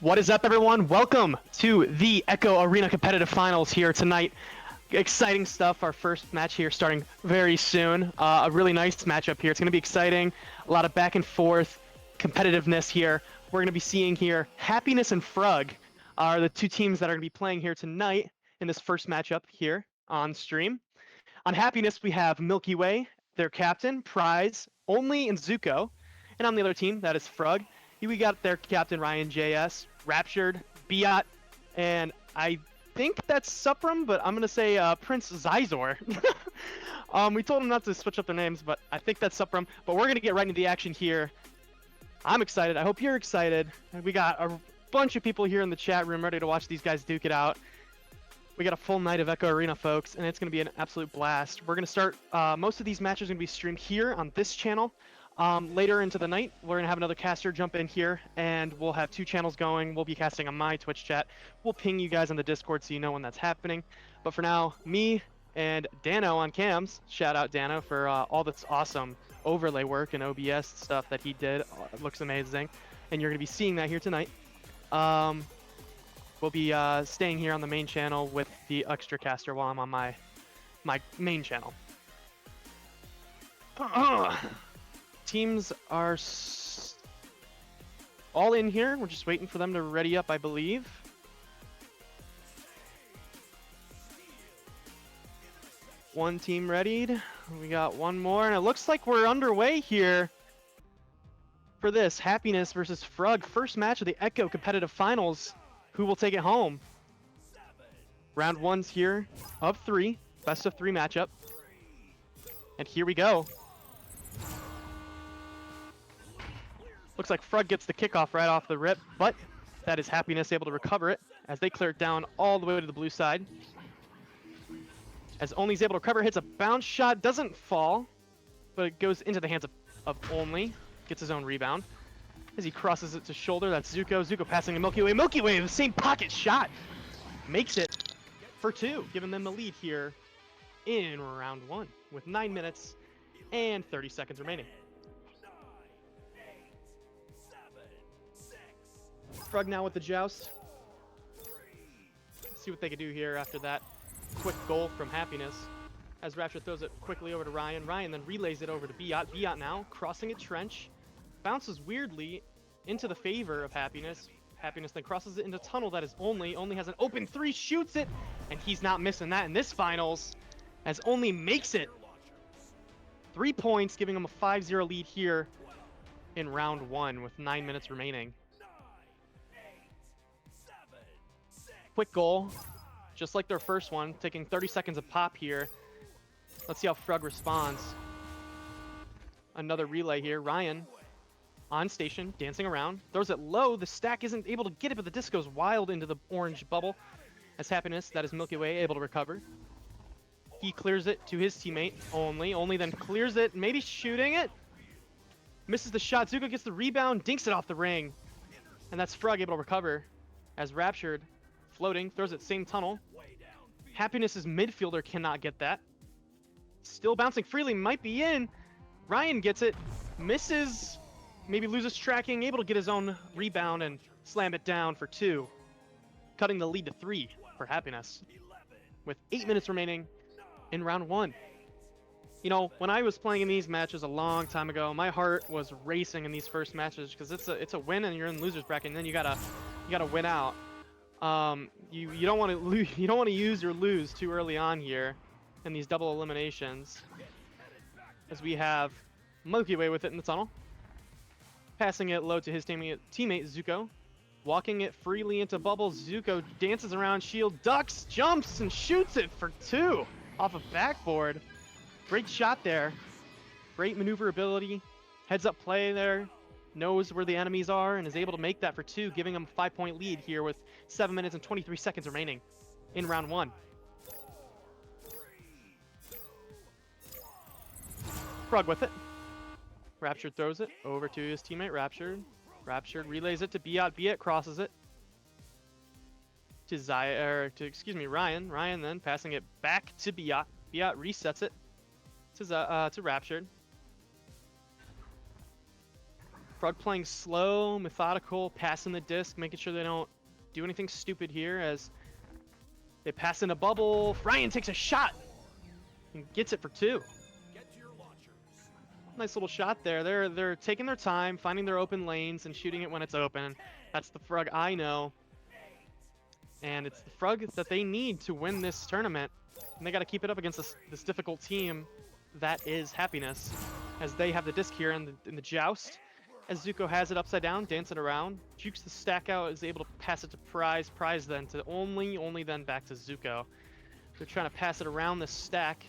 What is up, everyone? Welcome to the Echo Arena Competitive Finals here tonight. Exciting stuff. Our first match here starting very soon. A really nice matchup here. It's going to be exciting. A lot of back and forth competitiveness here. We're going to be seeing here Happiness and Frug are the two teams that are going to be playing here tonight in this first matchup here on stream. On Happiness, we have Milky Way, their captain, Prize, Only, and Zuko. And on the other team, that is Frug. We got their captain, Ryan JS, Raptured, Biat, and I think that's Supram, but I'm going to say Prince Zizor. We told him not to switch up their names, but I think that's Supram. But we're going to get right into the action here. I'm excited. I hope you're excited. We got a bunch of people here in the chat room ready to watch these guys duke it out. We got a full night of Echo Arena, folks, and it's going to be an absolute blast. We're going to start, most of these matches are going to be streamed here on this channel. Later into the night, we're going to have another caster jump in here, and we'll have two channels going. We'll be casting on my Twitch chat. We'll ping you guys on the Discord so you know when that's happening. But for now, me and Dano on cams, shout out Dano for all this awesome overlay work and OBS stuff that he did. It looks amazing, and you're going to be seeing that here tonight. We'll be staying here on the main channel with the extra caster while I'm on my main channel. Teams are all in here. We're just waiting for them to ready up, I believe. One team readied. We got one more, and it looks like we're underway here for this Happiness versus Frug first match of the Echo Competitive Finals. Who will take it home? Round one's here of 3, best of 3 matchup, and here we go. Looks like Frug gets the kickoff right off the rip, but that is Happiness able to recover it as they clear it down all the way to the blue side. As Only's able to recover, hits a bounce shot, doesn't fall, but it goes into the hands of Only, gets his own rebound. As he crosses it to shoulder, that's Zuko. Zuko passing to Milky Way. Milky Way, the same pocket shot, makes it for 2, giving them the lead here in round 1 with 9 minutes and 30 seconds remaining. Frug now with the joust. Let's see what they can do here after that quick goal from Happiness. As Rapture throws it quickly over to Ryan. Ryan then relays it over to Biat. Biat now crossing a trench. Bounces weirdly into the favor of Happiness. Happiness then crosses it into tunnel. That is Only. Only has an open 3, shoots it, and he's not missing that in this finals as Only makes it. 3 points, giving him a 5-0 lead here in round 1 with 9 minutes remaining. Quick goal, just like their first one, taking 30 seconds a pop here. Let's see how Frug responds. Another relay here. Ryan on station, dancing around, throws it low. The stack isn't able to get it, but the disc goes wild into the orange bubble. As Happiness, that is Milky Way, able to recover. He clears it to his teammate, Only. Only then clears it, maybe shooting it. Misses the shot. Zuko gets the rebound, dinks it off the ring. And that's Frug able to recover. As Raptured, floating, throws it same tunnel. Happiness's midfielder cannot get that. Still bouncing freely, might be in. Ryan gets it, misses, maybe loses tracking, able to get his own rebound and slam it down for 2. Cutting the lead to 3 for Happiness. With 8 minutes remaining in round 1. You know, when I was playing in these matches a long time ago, my heart was racing in these first matches because it's a win and you're in losers bracket, and then you gotta win out. You don't want to use or lose too early on here in these double eliminations. As we have Milky Way with it in the tunnel, passing it low to his teammate Zuko, walking it freely into bubbles. Zuko dances around shield, ducks, jumps, and shoots it for 2 off of backboard. Great shot there. Great maneuverability, heads up play there. Knows where the enemies are and is able to make that for 2, giving him a 5-point lead here with 7 minutes and 23 seconds remaining in round 1. Frug with it. Raptured throws it over to his teammate Raptured. Raptured relays it to Biat. Biat crosses it to Ryan. Ryan then passing it back to Biat. Biat resets it to Raptured. Frug playing slow, methodical, passing the disc, making sure they don't do anything stupid here as they pass in a bubble. Ryan takes a shot and gets it for 2. Nice little shot there. They're taking their time, finding their open lanes and shooting it when it's open. That's the Frug I know. And it's the Frug that they need to win this tournament. And they got to keep it up against this difficult team that is Happiness. As they have the disc here in the joust. As Zuko has it upside down, dancing around. Jukes the stack out, is able to pass it to Prize. Prize then to only then back to Zuko. They're trying to pass it around the stack.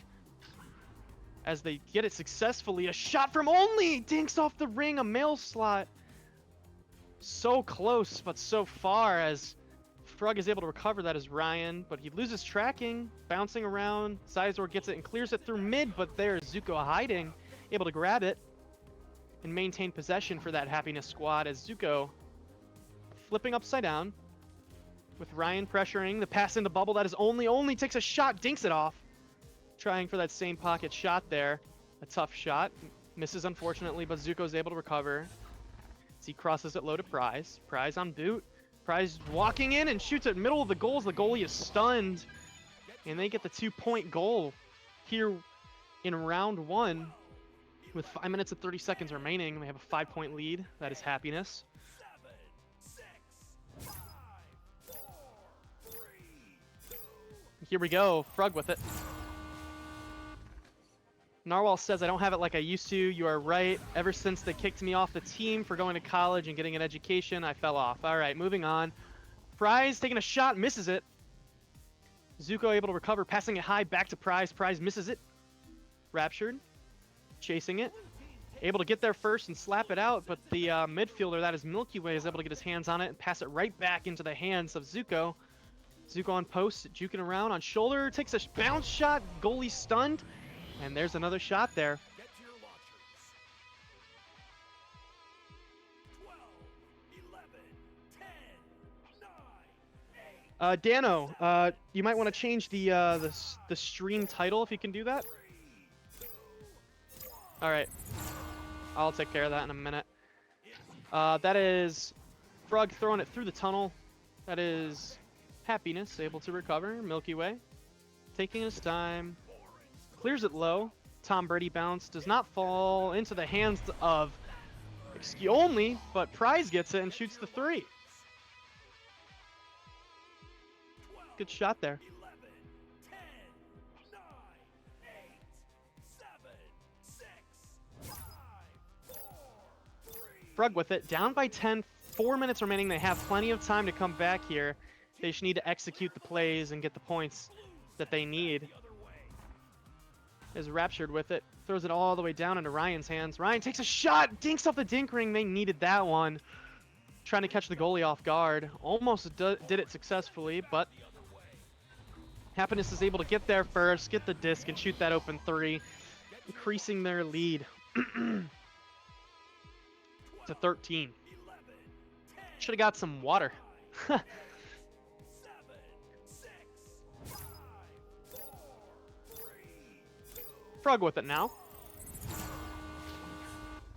As they get it successfully, a shot from Only! Dinks off the ring, a mail slot. So close, but so far as Frug is able to recover that as Ryan, but he loses tracking, bouncing around. Sizor gets it and clears it through mid, but there's Zuko hiding, able to grab it and maintain possession for that Happiness squad as Zuko flipping upside down with Ryan pressuring the pass into bubble. That is Only takes a shot, dinks it off. Trying for that same pocket shot there. A tough shot. Misses unfortunately, but Zuko's able to recover. As he crosses it low to Prize. Prize on boot. Prize walking in and shoots at middle of the goals. The goalie is stunned. And they get the 2-point goal here in round 1. With 5 minutes and 30 seconds remaining, they have a 5-point lead. That is Happiness. Here we go. Frug with it. Narwhal says, I don't have it like I used to. You are right. Ever since they kicked me off the team for going to college and getting an education, I fell off. All right, moving on. Prize taking a shot, misses it. Zuko able to recover, passing it high back to Prize. Prize misses it. Raptured, chasing it. Able to get there first and slap it out, but the midfielder, that is Milky Way, is able to get his hands on it and pass it right back into the hands of Zuko. Zuko on post, juking around on shoulder, takes a bounce shot, goalie stunned. And there's another shot there. Dano, you might want to change the stream title if you can do that. All right, I'll take care of that in a minute. That is Frug throwing it through the tunnel. That is Happiness able to recover. Milky Way taking his time. Clears it low. Tom Brady bounce does not fall into the hands of Only, but Prize gets it and shoots the 3. Good shot there. Frug with it. Down by 10. 4 minutes remaining. They have plenty of time to come back here. They just need to execute the plays and get the points that they need. Is Raptured with it. Throws it all the way down into Ryan's hands. Ryan takes a shot. Dinks off the dink ring. They needed that one. Trying to catch the goalie off guard. Almost did it successfully, but Happiness is able to get there first, get the disc, and shoot that open 3. Increasing their lead to 13. Should have got some water. Frug with it now.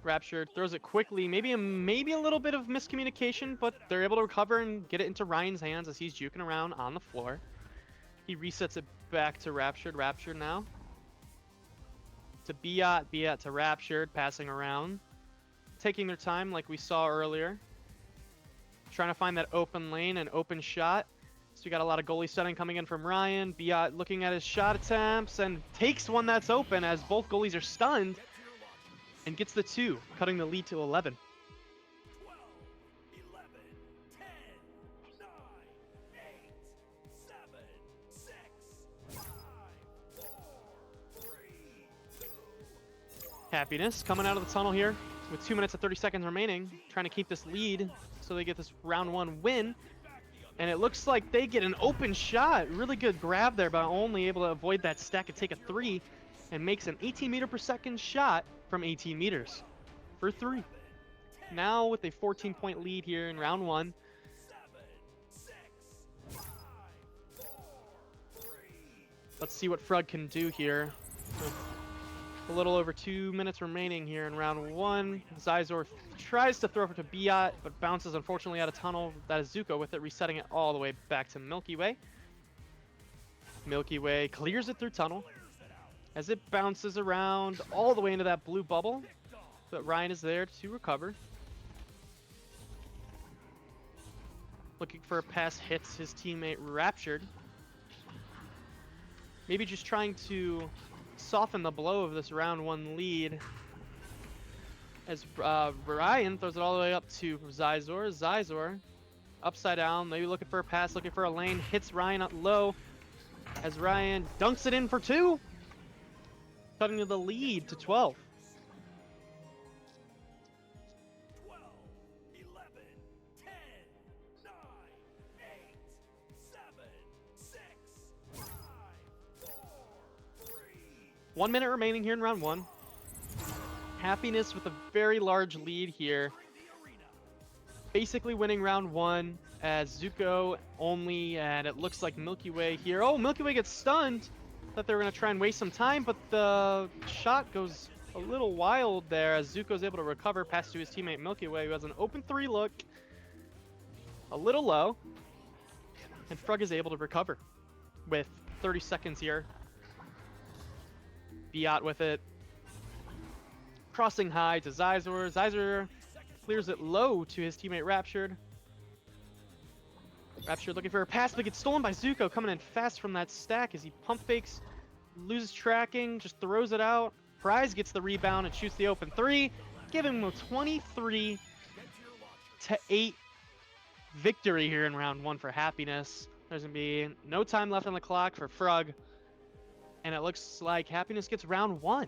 Raptured throws it quickly. Maybe a little bit of miscommunication, but they're able to recover and get it into Ryan's hands as he's juking around on the floor. He resets it back to Raptured. Raptured now. To Biat. Biat to Raptured. Passing around. Taking their time like we saw earlier. Trying to find that open lane and open shot. So we got a lot of goalie setting coming in from Ryan. Biat looking at his shot attempts and takes one that's open as both goalies are stunned and gets the 2, cutting the lead to 11. 12, 11, 10, 9, 8, 7, 6, 5, 4, 3, 2. Happiness coming out of the tunnel here with 2 minutes and 30 seconds remaining, trying to keep this lead so they get this round 1 win. And it looks like they get an open shot. Really good grab there, but only able to avoid that stack and take a 3 and makes an 18 meter per second shot from 18 meters for 3. Now with a 14-point lead here in round 1. Let's see what Frug can do here with A little over 2 minutes remaining here in round 1. Zizor tries to throw it to Biot, but bounces unfortunately out of tunnel. That is Zuko with it, resetting it all the way back to Milky Way. Milky Way clears it through tunnel as it bounces around all the way into that blue bubble, but Ryan is there to recover. Looking for a pass, hits his teammate Raptured. Maybe just trying to soften the blow of this round 1 lead as Ryan throws it all the way up to Zizor. Zizor upside down, maybe looking for a pass, looking for a lane, hits Ryan up low as Ryan dunks it in for 2, cutting to the lead to 12. 12, 11, 10, 9, 8, 7, 6, 5, 4, 3. 1 minute remaining here in round 1. Happiness with a very large lead here. Basically winning round 1 as Zuko only, and it looks like Milky Way here. Oh, Milky Way gets stunned. Thought they were going to try and waste some time, but the shot goes a little wild there as Zuko's able to recover, pass to his teammate Milky Way, who has an open 3 look. A little low. And Frug is able to recover with 30 seconds here. Biot with it. Crossing high to Zizor. Zizor clears it low to his teammate Raptured. Raptured looking for a pass, but gets stolen by Zuko, coming in fast from that stack as he pump fakes, loses tracking, just throws it out. Prize gets the rebound and shoots the open 3, giving him a 23-8 victory here in round 1 for Happiness. There's going to be no time left on the clock for Frug, and it looks like Happiness gets round 1.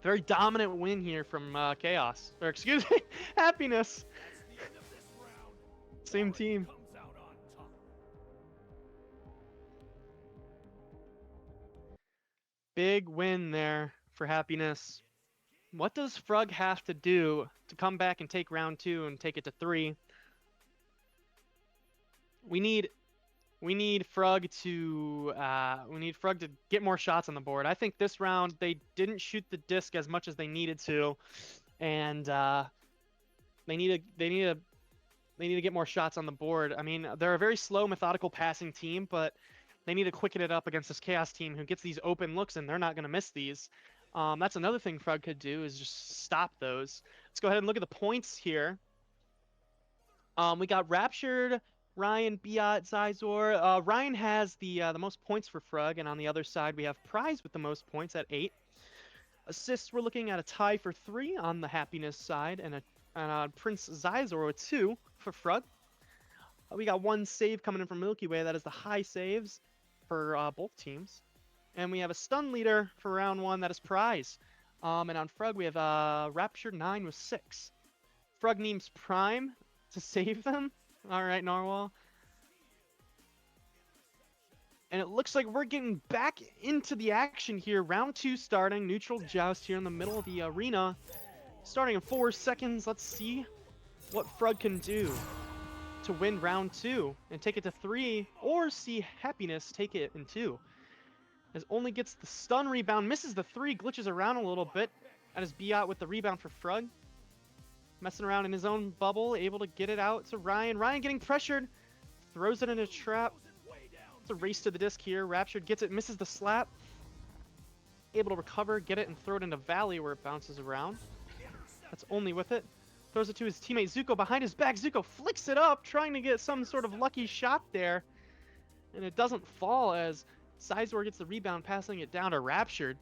Very dominant win here from Chaos. Or excuse me, Happiness. Same team. Big win there for Happiness. What does Frug have to do to come back and take round 2 and take it to 3? We need Frug to get more shots on the board. I think this round they didn't shoot the disc as much as they needed to, and they need to get more shots on the board. I mean, they're a very slow, methodical passing team, but they need to quicken it up against this Chaos team who gets these open looks, and they're not going to miss these. That's another thing Frug could do, is just stop those. Let's go ahead and look at the points here. We got Raptured, Ryan, Biot, Zizor. Ryan has the most points for Frug, and on the other side we have Prize with the most points at 8. Assists, we're looking at a tie for 3 on the Happiness side, and Prince Zizor with 2 for Frug. We got 1 save coming in from Milky Way. That is the high saves for both teams. And we have a stun leader for round 1. That is Prize. And on Frug, we have Rapture 9 with 6. Frug needs Prime to save them. All right, Narwhal. And it looks like we're getting back into the action here. Round 2 starting. Neutral joust here in the middle of the arena. Starting in 4 seconds. Let's see what Frug can do to win round 2 and take it to 3, or see Happiness take it in 2. As only gets the stun rebound, misses the 3, glitches around a little bit. That is Biot with the rebound for Frug. Messing around in his own bubble, able to get it out to Ryan. Ryan getting pressured, throws it in a trap. It's a race to the disc here. Raptured gets it, misses the slap. Able to recover, get it, and throw it into Valley where it bounces around. That's only with it. Throws it to his teammate Zuko behind his back. Zuko flicks it up, trying to get some sort of lucky shot there. And it doesn't fall as Zizor gets the rebound, passing it down to Raptured.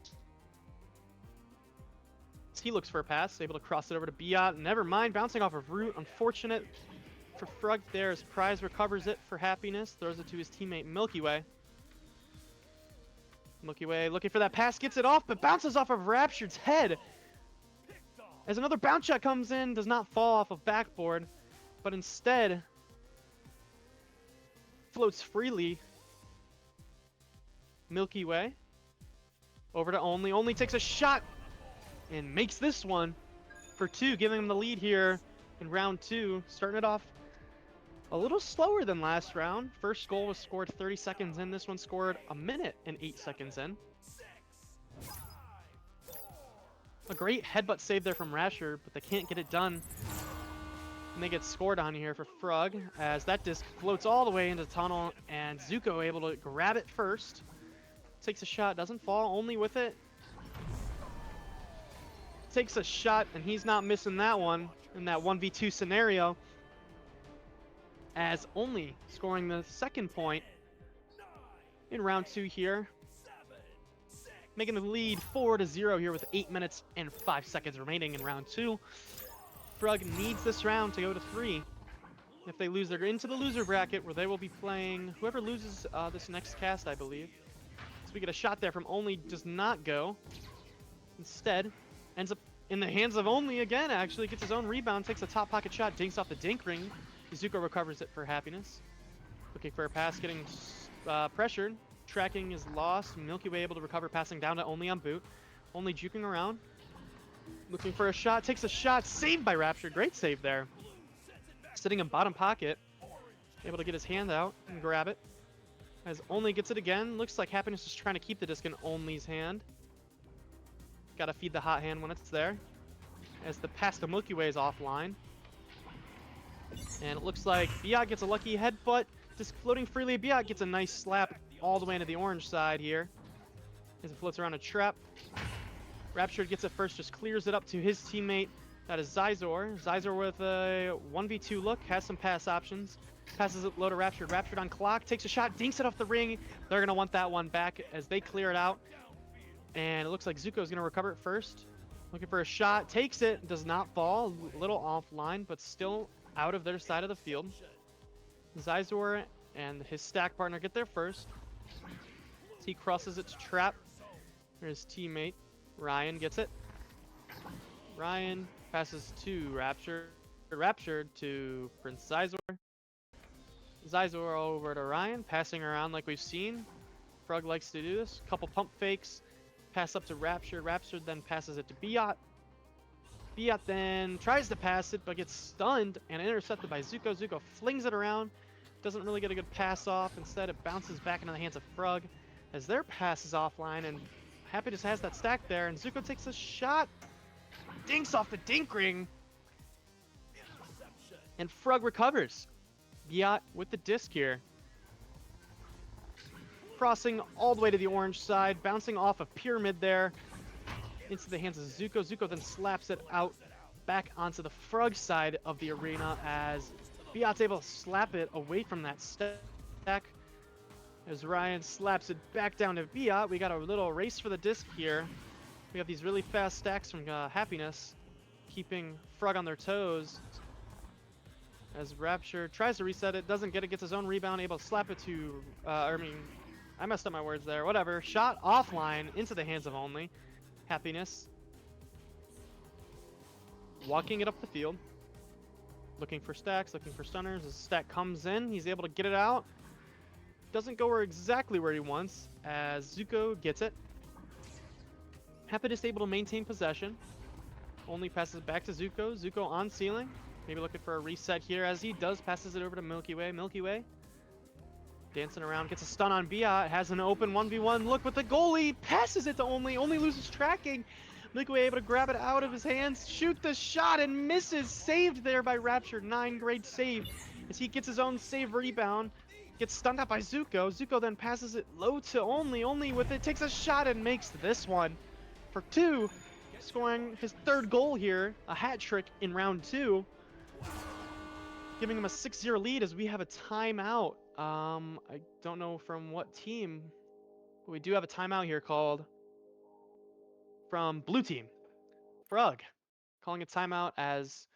He looks for a pass, able to cross it over to Biot. Never mind, bouncing off of Root. Unfortunate for Frug there as Prize recovers it for Happiness. Throws it to his teammate Milky Way. Milky Way looking for that pass, gets it off, but bounces off of Raptured's head. As another bounce shot comes in, does not fall off of backboard, but instead floats freely. Milky Way over to Only. Only takes a shot and makes this one for 2, giving him the lead here in round 2. Starting it off a little slower than last round. First goal was scored 30 seconds in. This one scored 1 minute and 8 seconds in. 6, 5, A great headbutt save there from Rasher, but they can't get it done. And they get scored on here for Frug as that disc floats all the way into the tunnel, and Zuko able to grab it first. Takes a shot, doesn't fall, only with it. Takes a shot, and he's not missing that one in that 1v2 scenario, as only scoring the second point in round 2 here. Making the lead 4-0 here with 8 minutes and 5 seconds remaining in round 2. Frug needs this round to go to 3. If they lose, they're into the loser bracket where they will be playing whoever loses this next cast, I believe. So we get a shot there from Only, does not go. Instead, ends up in the hands of Only again, actually. Gets his own rebound, takes a top pocket shot, dinks off the dink ring. Zuko recovers it for Happiness. Looking for a pass, getting pressured. Tracking is lost. Milky Way able to recover, passing down to Only on boot. Only juking around. Looking for a shot, takes a shot, saved by Rapture. Great save there. Sitting in bottom pocket. Able to get his hand out and grab it. As Only gets it again. Looks like Happiness is trying to keep the disc in Only's hand. Gotta feed the hot hand when it's there. As the pass to Milky Way is offline. And it looks like Biot gets a lucky headbutt. Disc floating freely. Biot gets a nice slap all the way into the orange side here. As it floats around a trap. Raptured gets it first, just clears it up to his teammate. That is Zizor. Zizor with a 1v2 look, has some pass options. Passes it low to Raptured. Raptured on clock, takes a shot, dinks it off the ring. They're going to want that one back as they clear it out. And it looks like Zuko's going to recover it first. Looking for a shot, takes it, does not fall. A little offline, but still out of their side of the field. Zizor and his stack partner get there first. He crosses it to trap. There's his teammate. Ryan gets it. Ryan passes to Rapture. Raptured to Prince Zizor. Zizor over to Ryan, passing around like we've seen. Frug likes to do this. Couple pump fakes. Pass up to Rapture. Rapture then passes it to Biot. Biot then tries to pass it, but gets stunned and intercepted by Zuko. Zuko flings it around. Doesn't really get a good pass off. Instead, it bounces back into the hands of Frug as their pass is offline, and Happiness has that stack there, and Zuko takes a shot. Dinks off the dink ring. And Frug recovers. Biot with the disc here. Crossing all the way to the orange side, bouncing off a pyramid there into the hands of Zuko. Zuko then slaps it out back onto the Frug side of the arena as Biot's able to slap it away from that stack. As Ryan slaps it back down to Biot, we got a little race for the disc here. We have these really fast stacks from Happiness, keeping Frug on their toes. As Rapture tries to reset it, doesn't get it, gets his own rebound, able to slap it to, I messed up my words there, whatever. Shot offline into the hands of Only. Happiness. Walking it up the field. Looking for stacks, looking for stunners. As the stack comes in, he's able to get it out. Doesn't go exactly where he wants, as Zuko gets it. Happiness able to maintain possession. Only passes back to Zuko. Zuko on ceiling. Maybe looking for a reset here, as he does. Passes it over to Milky Way. Milky Way dancing around, gets a stun on Biot. Has an open 1v1 look with the goalie. Passes it to Only. Only loses tracking. Milky Way able to grab it out of his hands. Shoot the shot and misses. Saved there by Rapture. 9, great save. As he gets his own save rebound. Gets stunned out by Zuko. Zuko then passes it low to Only. Only with it takes a shot and makes this one for 2. Scoring his 3rd goal here. A hat trick in round 2. Giving him a 6-0 lead as we have a timeout. I don't know from what team, but we do have a timeout here called from blue team. Frug calling a timeout as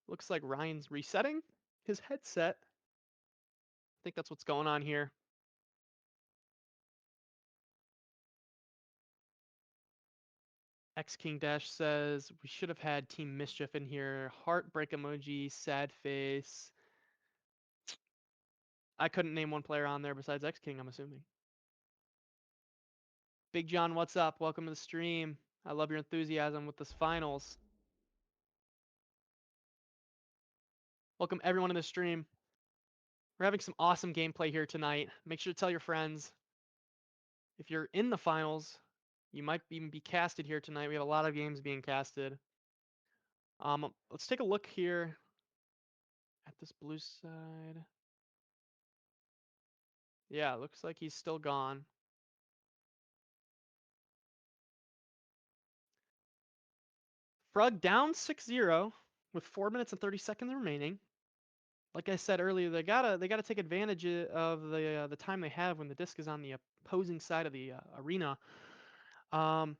looks like Ryan's resetting his headset. I think that's what's going on here. X King Dash says we should have had Team Mischief in here. Heartbreak emoji, sad face. I couldn't name one player on there besides X King, I'm assuming. Big John, what's up? Welcome to the stream. I love your enthusiasm with this finals. Welcome everyone to the stream. We're having some awesome gameplay here tonight. Make sure to tell your friends. If you're in the finals, You might even be casted here tonight. We have a lot of games being casted. Let's take a look here at this blue side. Yeah, looks like he's still gone. Frug down 6-0 with 4 minutes and 30 seconds remaining. Like I said earlier, they gotta take advantage of the time they have when the disc is on the opposing side of the arena. Um,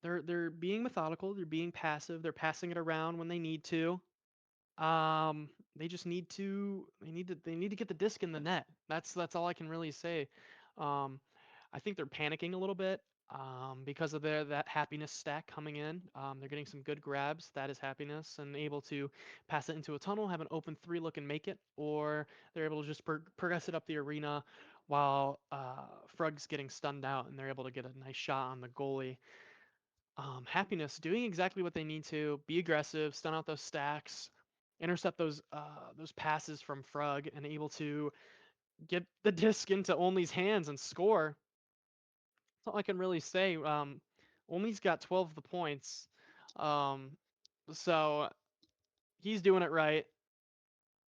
they're being methodical. They're being passive. They're passing it around when they need to. They just need to get the disc in the net. That's all I can really say. Um, I think they're panicking a little bit because of that happiness stack coming in. They're getting some good grabs. That is happiness, and able to pass it into a tunnel, have an open 3 look and make it, or they're able to just progress it up the arena while Frug's getting stunned out, and they're able to get a nice shot on the goalie. Happiness doing exactly what they need to: be aggressive, stun out those stacks, intercept those passes from Frug, and able to get the disc into Only's hands and score. That's all I can really say. Only's got 12 of the points, um, so he's doing it right.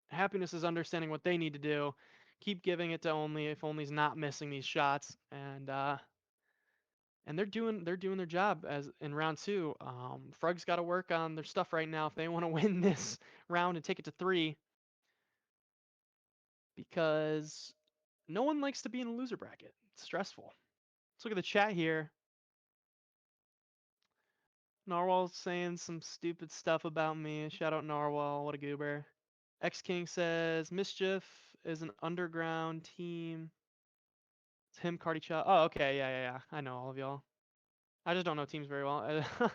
Happiness is understanding what they need to do. Keep giving it to Only if Only's not missing these shots, and they're doing their job as in round 2. Frug's got to work on their stuff right now if they want to win this round and take it to 3, because no one likes to be in a loser bracket. It's stressful. Let's look at the chat here. Narwhal's saying some stupid stuff about me. Shout out Narwhal, what a goober. X King says Mischief is an underground team. It's him, Cardi Cha. Oh, okay, yeah. I know all of y'all. I just don't know teams very well. We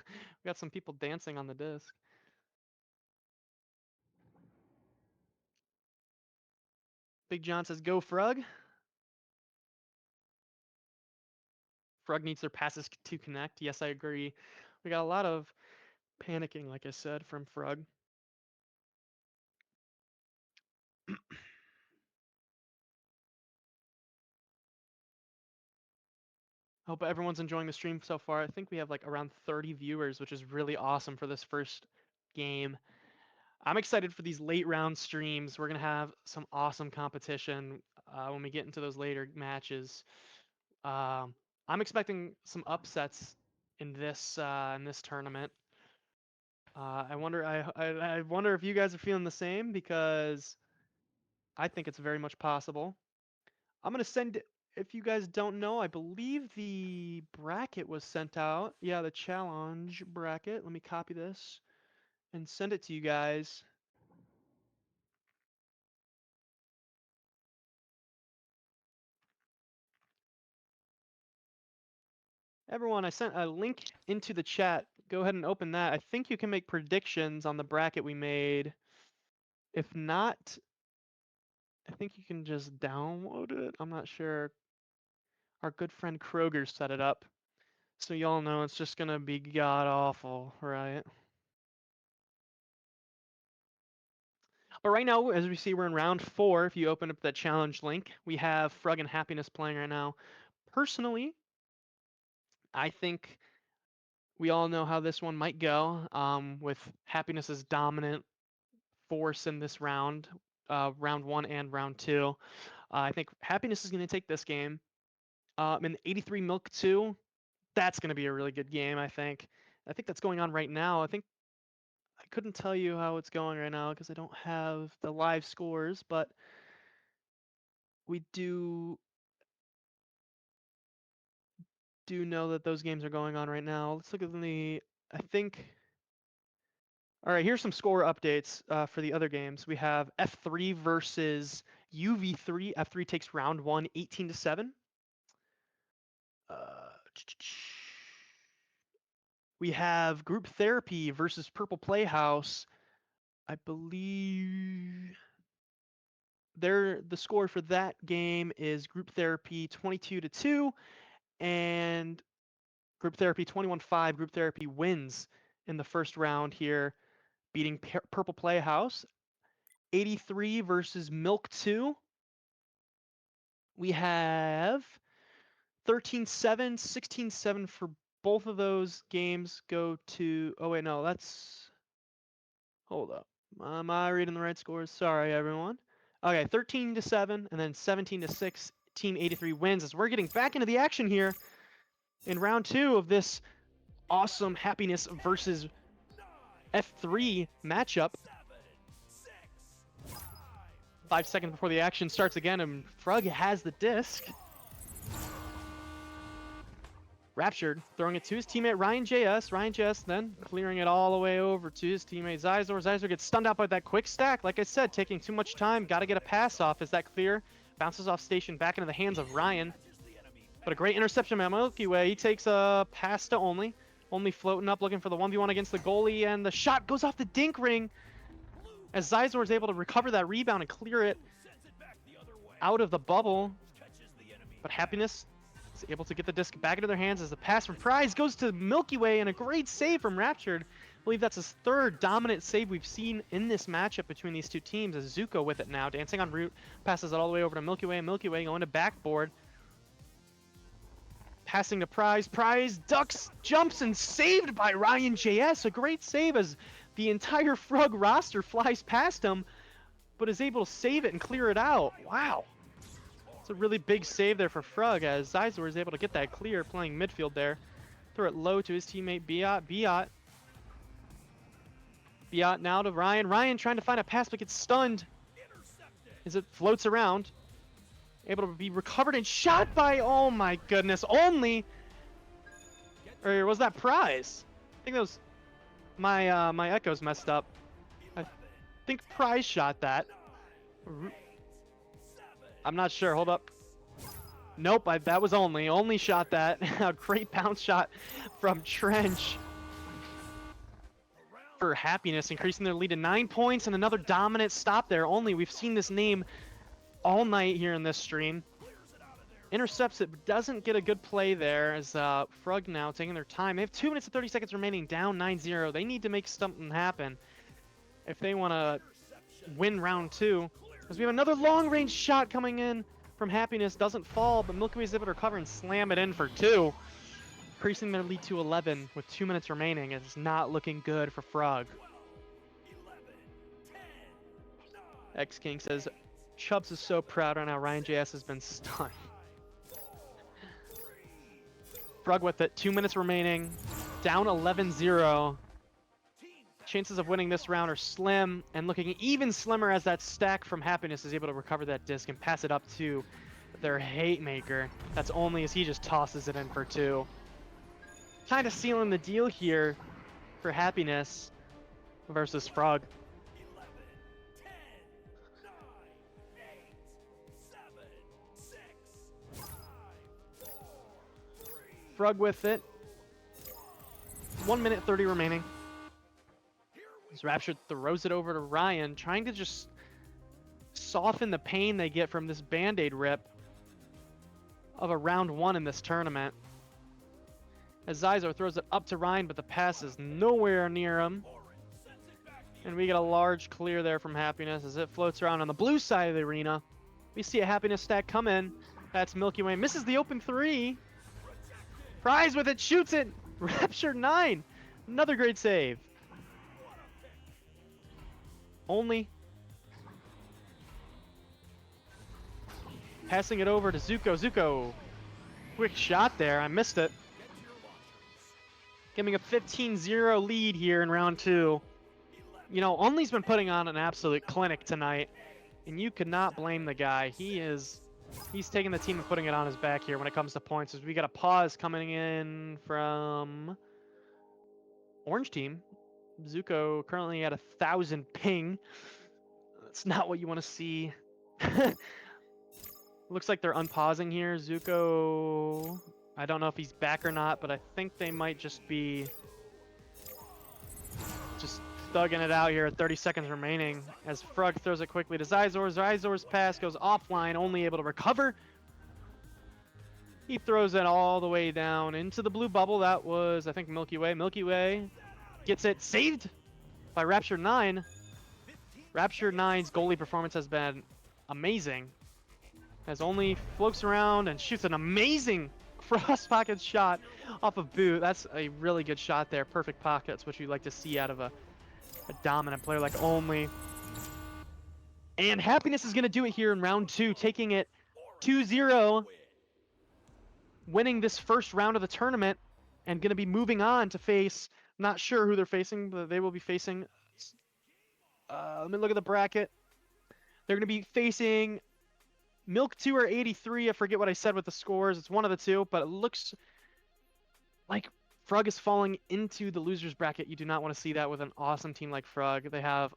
got some people dancing on the disc. Big John says go Frug. Frug needs their passes to connect. Yes, I agree. We got a lot of panicking, like I said, from Frug. Hope everyone's enjoying the stream so far. I think we have like around 30 viewers, which is really awesome for this first game. I'm excited for these late round streams. We're gonna have some awesome competition when we get into those later matches. Um, I'm expecting some upsets in this tournament. I wonder if you guys are feeling the same, because I think it's very much possible. I'm gonna send. If you guys don't know, I believe the bracket was sent out. Yeah, the challenge bracket. Let me copy this and send it to you guys. Everyone, I sent a link into the chat. Go ahead and open that. I think you can make predictions on the bracket we made. If not, I think you can just download it. I'm not sure. Our good friend Kroger set it up. So y'all know it's just gonna be god awful, right? But right now, as we see, we're in round 4. If you open up that challenge link, we have Frug and Happiness playing right now. Personally, I think we all know how this one might go, with Happiness's dominant force in this round, round 1 and round 2. I think Happiness is going to take this game. In the 83 Milk 2, that's going to be a really good game, I think. I think that's going on right now. I couldn't tell you how it's going right now because I don't have the live scores, but we do know that those games are going on right now. Let's look at I think. All right, here's some score updates for the other games. We have F3 versus UV3. F3 takes round 1, 18-7. We have Group Therapy versus Purple Playhouse. I believe the score for that game is Group Therapy 22-2, and Group Therapy 21-5. Group Therapy wins in the first round here, beating Purple Playhouse. 83 versus Milk 2. We have 13-7, 16-7 for both of those games go to... Oh, wait, no, that's... Hold up. Am I reading the right scores? Sorry, everyone. Okay, 13-7, and then 17-6. Team 83 wins as we're getting back into the action here in round 2 of this awesome Happiness versus F3 matchup. 5 seconds before the action starts again, and Frug has the disc. Raptured, throwing it to his teammate Ryan JS. Ryan JS then clearing it all the way over to his teammate Zizor. Zizor gets stunned out by that quick stack. Like I said, taking too much time. Got to get a pass off. Is that clear? Bounces off station back into the hands of Ryan. But a great interception by Milky Way. He takes a pass to Only. Only floating up, looking for the 1v1 against the goalie. And the shot goes off the dink ring as Zizor is able to recover that rebound and clear it out of the bubble. But Happiness is able to get the disc back into their hands as the pass from Prize goes to Milky Way, and a great save from Raptured. I believe that's his 3rd dominant save we've seen in this matchup between these two teams, as Zuko with it now, dancing on route, passes it all the way over to Milky Way. Milky Way going to backboard. Passing to Prize. Prize ducks, jumps, and saved by Ryan JS. A great save as the entire Frug roster flies past him, but is able to save it and clear it out. Wow. It's a really big save there for Frug as Zizor is able to get that clear, playing midfield there. Throw it low to his teammate Biot. Biot now to Ryan. Ryan trying to find a pass but gets stunned as it floats around. Able to be recovered and shot by, oh my goodness, Only. Or was that Prize? I think that was my echo's messed up. I think Prize shot that. I'm not sure. Hold up. Nope, that was Only. Only shot that. A great bounce shot from Trench for Happiness, increasing their lead to 9 points, and another dominant stop there. Only, we've seen this name all night here in this stream. Intercepts it, but doesn't get a good play there as Frug now taking their time. They have 2 minutes and 30 seconds remaining, down 9-0. They need to make something happen if they want to win round 2. As we have another long-range shot coming in from Happiness. Doesn't fall, but Milky Way is able to recover and slam it in for 2. Increasing their lead to 11 with 2 minutes remaining. It's not looking good for Frug. X-King says, Chubbs is so proud right now. Ryan JS has been stunned. Frug with it. 2 minutes remaining. Down 11-0. Chances of winning this round are slim, and looking even slimmer as that stack from Happiness is able to recover that disc and pass it up to their hate maker. That's Only as he just tosses it in for 2. Kind of sealing the deal here for Happiness versus Frug. 11, 10, 9, 8, 7, 6, 5, 4, 3. Frug with it. 1 minute 30 remaining. As Rapture throws it over to Ryan, trying to just soften the pain they get from this Band-Aid rip of a round 1 in this tournament. As Zizor throws it up to Ryan, but the pass is nowhere near him. And we get a large clear there from Happiness as it floats around on the blue side of the arena. We see a Happiness stack come in. That's Milky Way. Misses the open 3. Prize with it, shoots it. Rapture 9. Another great save. Only. Passing it over to Zuko. Zuko. Quick shot there. I missed it. Giving a 15-0 lead here in round 2. You know, Only's been putting on an absolute clinic tonight, and you could not blame the guy. He's taking the team and putting it on his back here when it comes to points. As we got a pause coming in from Orange Team. Zuko currently at 1,000 ping. That's not what you want to see. Looks like they're unpausing here. Zuko, I don't know if he's back or not, but I think they might just be just thugging it out here at 30 seconds remaining as Frug throws it quickly to Zizor. Zizor's pass goes offline, Only able to recover. He throws it all the way down into the blue bubble. That was, I think, Milky Way. Milky Way gets it saved by Rapture 9. Rapture 9's goalie performance has been amazing. As Only floats around and shoots an amazing Frost pocket shot off a boot. That's a really good shot there. Perfect pockets, which you like to see out of a dominant player like Only. And Happiness is going to do it here in round 2, taking it 2-0, winning this first round of the tournament, and going to be moving on to face, not sure who they're facing, but they will be facing, let me look at the bracket. They're going to be facing Milk 2 or 83. I forget what I said with the scores. It's one of the two, but it looks like Frug is falling into the losers bracket. You do not want to see that with an awesome team like Frug. They have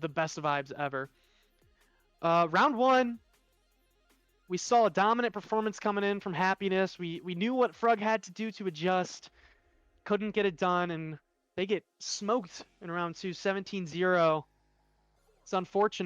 the best vibes ever. Round 1, we saw a dominant performance coming in from Happiness. We knew what Frug had to do to adjust. Couldn't get it done, and they get smoked in round 2, 17-0. It's unfortunate.